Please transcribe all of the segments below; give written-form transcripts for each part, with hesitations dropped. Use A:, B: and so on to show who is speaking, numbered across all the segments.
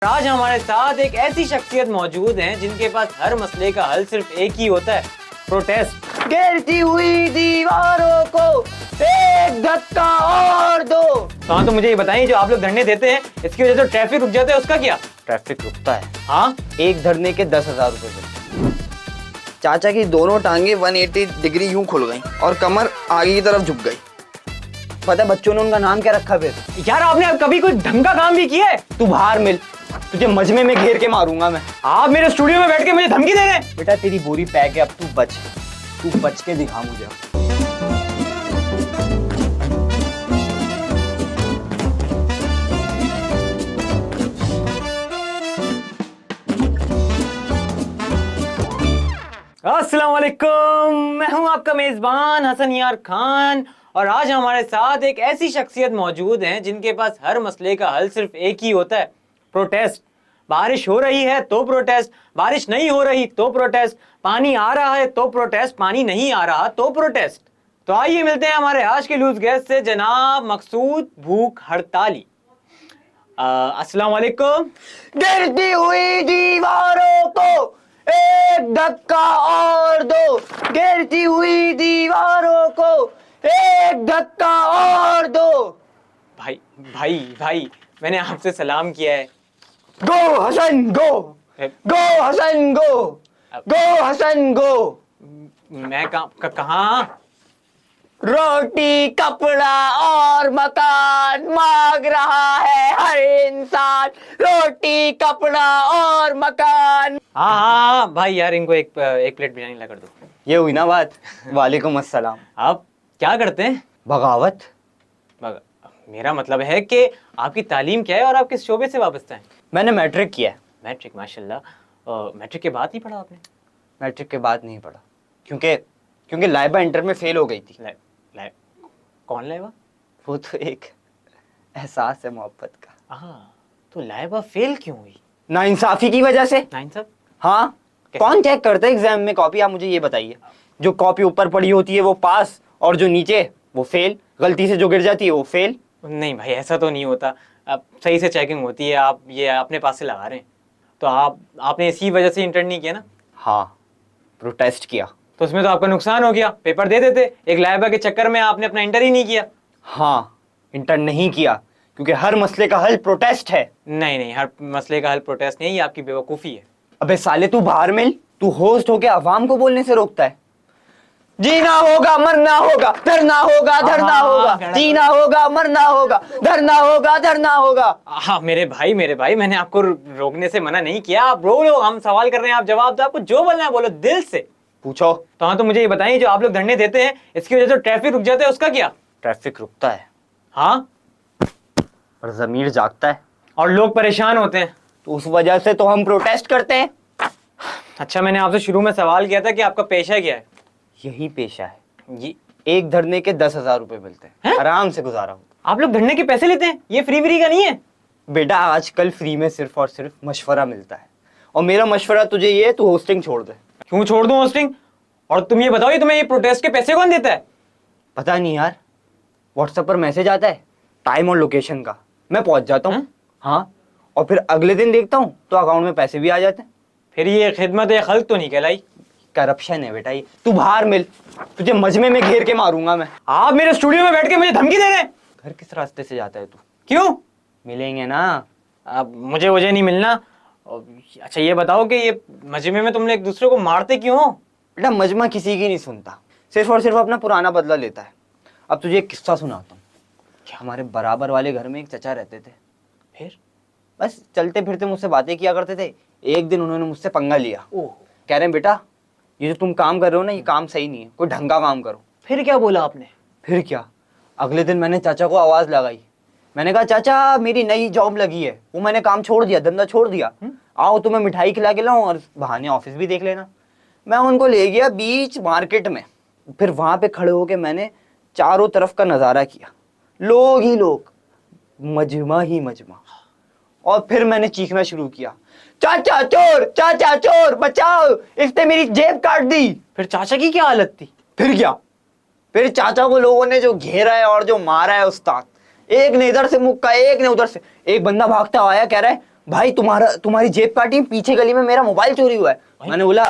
A: आज हमारे साथ एक ऐसी शख्सियत मौजूद हैं जिनके पास हर मसले का हल सिर्फ एक ही होता है, प्रोटेस्ट।
B: गिरती हुई दीवारों को एक धक्का और दो।
A: हाँ, तो मुझे ये बताइए, जो आप लोग धरने देते हैं इसकी वजह से ट्रैफिक रुक जाता है, उसका क्या?
B: ट्रैफिक रुकता है।
A: हाँ,
B: एक धरने के 10,000 रुपए मिलते। चाचा की दोनों टांगे 180 डिग्री यूं खुल गई और कमर आगे की तरफ झुक गई। पता है बच्चों ने उनका नाम क्या रखा? फिर
A: यार आपने अब कभी कोई ढंग का काम भी किया है?
B: तू बाहर मिल, तुझे मजमे में घेर के मारूंगा मैं।
A: आप मेरे स्टूडियो में बैठ के मुझे धमकी दे रहे हैं?
B: बेटा तेरी बोरी पैक है, अब तू बच के दिखा मुझे।
A: अस्सलाम वालेकुम, मैं हूं आपका मेजबान हसन यार खान और आज हमारे साथ एक ऐसी शख्सियत मौजूद हैं जिनके पास हर मसले का हल सिर्फ एक ही होता है, प्रोटेस्ट। बारिश हो रही है तो प्रोटेस्ट, बारिश नहीं हो रही तो प्रोटेस्ट, पानी आ रहा है तो प्रोटेस्ट, पानी नहीं आ रहा तो प्रोटेस्ट। तो आइए मिलते हैं हमारे आज के लूज गेस्ट से, जनाब मकसूद भूख हड़ताली। अस्सलाम वालेकुम।
B: गिरती हुई दीवारों को एक धक्का और दो। गिरती हुई दीवारों को एक धक्का और दो।
A: भाई भाई भाई, मैंने आपसे सलाम किया है।
B: गो हसन गो, गो हसन गो, गो हसन गो।
A: मैं कहाँ?
B: रोटी कपड़ा और मकान मांग रहा है हर इंसान। रोटी कपड़ा और मकान।
A: हाँ भाई, यार इनको एक प्लेट बिरयानी ला कर दो।
B: ये हुई ना बात। वालेकुम अस्सलाम।
A: आप क्या करते हैं?
B: बगावत।
A: मेरा मतलब है कि आपकी तालीम क्या है और आप किस शोबे से वाबस्ता हैं?
B: मैंने मैट्रिक किया है।
A: मैट्रिक, माशाल्लाह। मैट्रिक के बाद ही पढ़ा आपने?
B: मैट्रिक के बाद नहीं पढ़ा, क्योंकि लाइबा इंटर में फेल हो गई थी।
A: कौन लाइबा?
B: वो तो एक एहसास है मोहब्बत का।
A: हाँ, तो लाइबा फेल क्यों हुई?
B: नाइंसाफी की वजह से।
A: नाइंसाफ?
B: हाँ। कौन चेक करता है एग्जाम में कॉपी? आप मुझे ये बताइए। जो कॉपी ऊपर पड़ी होती है वो पास और जो नीचे वो फेल। गलती से जो गिर जाती है वो फेल।
A: नहीं भाई, ऐसा तो नहीं होता। अब सही से चेकिंग होती है, आप ये अपने पास से लगा रहे हैं। तो आपने इसी वजह से इंटर नहीं किया ना?
B: हाँ, प्रोटेस्ट किया।
A: तो उसमें तो आपका नुकसान हो गया, पेपर दे देते। एक लाइबा के चक्कर में आपने अपना इंटर ही नहीं किया।
B: हाँ, इंटर नहीं किया क्योंकि हर मसले का हल प्रोटेस्ट है।
A: नहीं, हर मसले का हल प्रोटेस्ट नहीं, ये आपकी बेवकूफ़ी है।
B: अबे साले, तू बाहर मिल। तू होस्ट होके अवाम को बोलने से रोकता है। जीना होगा मरना होगा, धरना होगा धरना होगा। जीना होगा मरना होगा, धरना होगा धरना होगा।
A: हाँ मेरे भाई, मैंने आपको रोकने से मना नहीं किया। आप बोलो, हम सवाल कर रहे हैं, आप जवाब दो। आपको जो बोलना है बोलो, दिल से
B: पूछो।
A: तो हाँ, तो मुझे ये बताइए, जो आप लोग धरने देते हैं इसकी वजह से ट्रैफिक रुक जाता है, उसका क्या?
B: ट्रैफिक रुकता है।
A: हाँ,
B: और जमीर जागता है
A: और लोग परेशान होते हैं,
B: तो उस वजह से तो हम प्रोटेस्ट करते हैं।
A: अच्छा, मैंने आपसे शुरू में सवाल किया था कि आपका पेशा क्या है?
B: यही पेशा है।
A: ये
B: एक धरने के 10,000 रुपए मिलते हैं, आराम से गुजारा हो।
A: आप लोग धरने के पैसे लेते हैं? ये फ्री का नहीं है
B: बेटा। आजकल फ्री में सिर्फ और सिर्फ मशवरा मिलता है, और मेरा मशवरा तुझे ये है, तू होस्टिंग छोड़ दे।
A: क्यों छोड़ दूं होस्टिंग? और तुम ये बताओ, ये तुम्हें ये प्रोटेस्ट के पैसे कौन देता है?
B: पता नहीं यार, व्हाट्सएप पर मैसेज आता है टाइम और लोकेशन का, मैं पहुंच जाता हूँ। हाँ, और फिर अगले दिन देखता हूँ तो अकाउंट में पैसे भी आ जाते हैं।
A: फिर ये खिदमत या खल्क तो नहीं कहलाई?
B: करप्शन है बेटा ये। तू बाहर मिल, तुझे मजमे में घेर के मारूंगा मैं।
A: आप मेरे स्टूडियो में बैठ के मुझे धमकी दे रहे हैं?
B: घर किस रास्ते से जाता है तू?
A: क्यों?
B: मिलेंगे ना।
A: अब मुझे नहीं मिलना। अच्छा ये बताओ कि ये मजमे में तुम लोग एक दूसरे को मारते क्यों हो?
B: बेटा मजमा किसी की नहीं सुनता, सिर्फ और सिर्फ अपना पुराना बदला लेता है। अब तुझे एक किस्सा सुनाता हूँ। हमारे बराबर वाले घर में एक चचा रहते थे।
A: फिर
B: बस चलते फिरते मुझसे बातें किया करते थे। एक दिन उन्होंने मुझसे पंगा लिया। कह रहे हैं बेटा, ये जो तुम काम कर रहे हो ना, ये काम सही नहीं है, कोई ढंग का काम करो।
A: फिर क्या बोला आपने?
B: फिर क्या, अगले दिन मैंने चाचा को आवाज लगाई। मैंने कहा चाचा, मेरी नई जॉब लगी है, वो मैंने काम छोड़ दिया, धंधा छोड़ दिया। आओ तुम्हें मिठाई खिला के लाऊं और बहाने ऑफिस भी देख लेना। मैं उनको ले गया बीच मार्केट में। फिर वहां पे खड़े होके मैंने चारों तरफ का नजारा किया, लोग ही लोग, मजमा ही मजमा। और फिर मैंने चीखना शुरू किया, चाचा चोर बचाओ, इसने मेरी जेब काट दी।
A: फिर चाचा की क्या हालत थी?
B: फिर क्या, फिर चाचा को लोगों ने जो घेरा है और जो मारा है उस्ताद, एक ने इधर से मुक्का, एक ने उधर से। एक बंदा भागता आया, कह रहा है भाई तुम्हारी जेब काटी, पीछे गली में मेरा मोबाइल चोरी हुआ है। मैंने बोला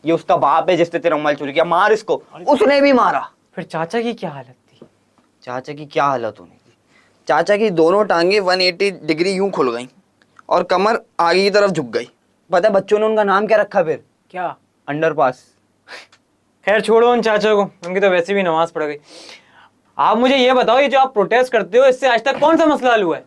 B: ये उसका बाप है जिसने तेरा मोबाइल चोरी किया, मार इसको। उसने भी मारा।
A: फिर चाचा की क्या हालत थी?
B: चाचा की क्या हालत होनी थी, चाचा की दोनों टांगे 180 डिग्री यूं खुल गई और कमर आगे की तरफ झुक गई। पता है बच्चों ने उनका नाम क्या रखा फिर?
A: क्या?
B: अंडरपास।
A: खैर छोड़ो उन चाचा को, उनकी तो वैसे भी नमाज पढ़ गई। आप मुझे ये बताओ, ये जो आप प्रोटेस्ट करते हो इससे आज तक कौन सा मसला हल हुआ है?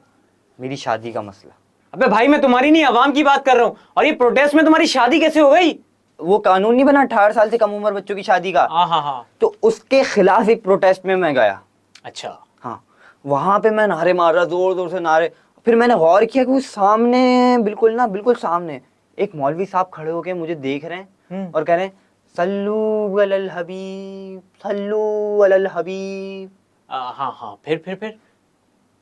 B: मेरी शादी का मसला।
A: अबे भाई मैं तुम्हारी नहीं अवाम की बात कर रहा हूँ, और ये प्रोटेस्ट में तुम्हारी शादी कैसे हो गई?
B: वो कानून नहीं बना 18 साल से कम उम्र बच्चों की शादी का,
A: हाँ।
B: तो उसके खिलाफ एक प्रोटेस्ट में मैं गया।
A: अच्छा।
B: हाँ, वहां पे मैं नारे मार रहा, जोर जोर से नारे। फिर मैंने गौर किया कि वो सामने बिल्कुल सामने एक मौलवी साहब खड़े होके मुझे देख रहे हैं और कह रहे हैं सल्लू अलल हबीब, सल्लू अलल हबीब।
A: हाँ, फिर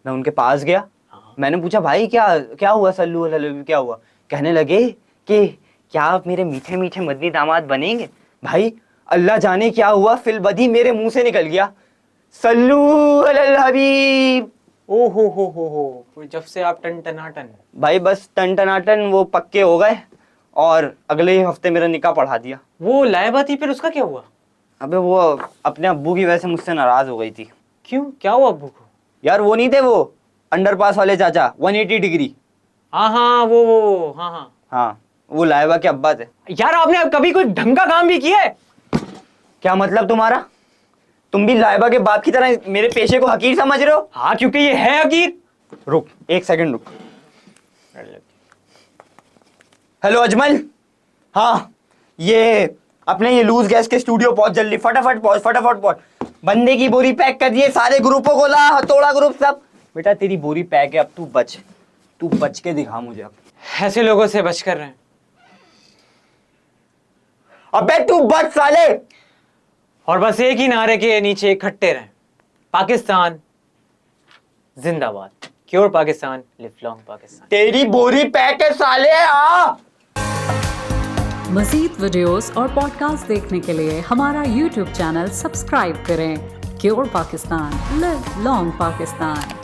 B: मैं उनके पास गया।
A: हाँ।
B: मैंने पूछा भाई क्या हुआ, सल्लू अलल हबीब क्या हुआ? कहने लगे कि क्या आप मेरे मीठे मीठे मदनी दामाद बनेंगे? भाई अल्लाह जाने क्या हुआ, फिल बदी मेरे मुंह से निकल गया सल्लू अलल हबीब।
A: ओ हो, जब से आप टन टनाटन।
B: भाई बस टन टनाटन वो पक्के हो गए और अगले ही हफ्ते मेरा निकाह पढ़ा दिया।
A: वो लाइबा थी, फिर उसका क्या हुआ?
B: अबे वो अपने अब्बू की वजह से मुझसे नाराज हो गई थी।
A: क्यों, क्या हुआ अब्बू को?
B: यार वो नहीं थे वो अंडरपास वाले चाचा 180 डिग्री।
A: हाँ वो हाँ।
B: हाँ, वो लाइबा के अब्बा थे।
A: यार आपने कभी कोई ढंग का काम भी किया है?
B: क्या मतलब तुम्हारा? तुम भी लाइबा के बाप की तरह मेरे पेशे को हकीर समझ रहे हो?
A: हाँ, क्योंकि ये है हकीर।
B: रुक एक सेकंड रुक। हेलो अजमल। हाँ, ये अपने ये लूज गैस के स्टूडियो पहुंच, जल्दी फटाफट पहुंच। बंदे की बोरी पैक कर दिए, सारे ग्रुपों को ला, हथौड़ा ग्रुप सब। बेटा तेरी बोरी पैक है, अब तू बच के दिखा मुझे। अब
A: ऐसे लोगों से बच कर रहे हैं।
B: अबे तू बच साले।
A: और बस एक ही नारे के नीचे इकट्ठे रहें, पाकिस्तान जिंदाबाद, cure Pakistan, live long Pakistan.
B: तेरी बोरी पैक है साले। आ
C: मज़ीद वीडियोस और पॉडकास्ट देखने के लिए हमारा YouTube चैनल सब्सक्राइब करें। Cure Pakistan, live long Pakistan.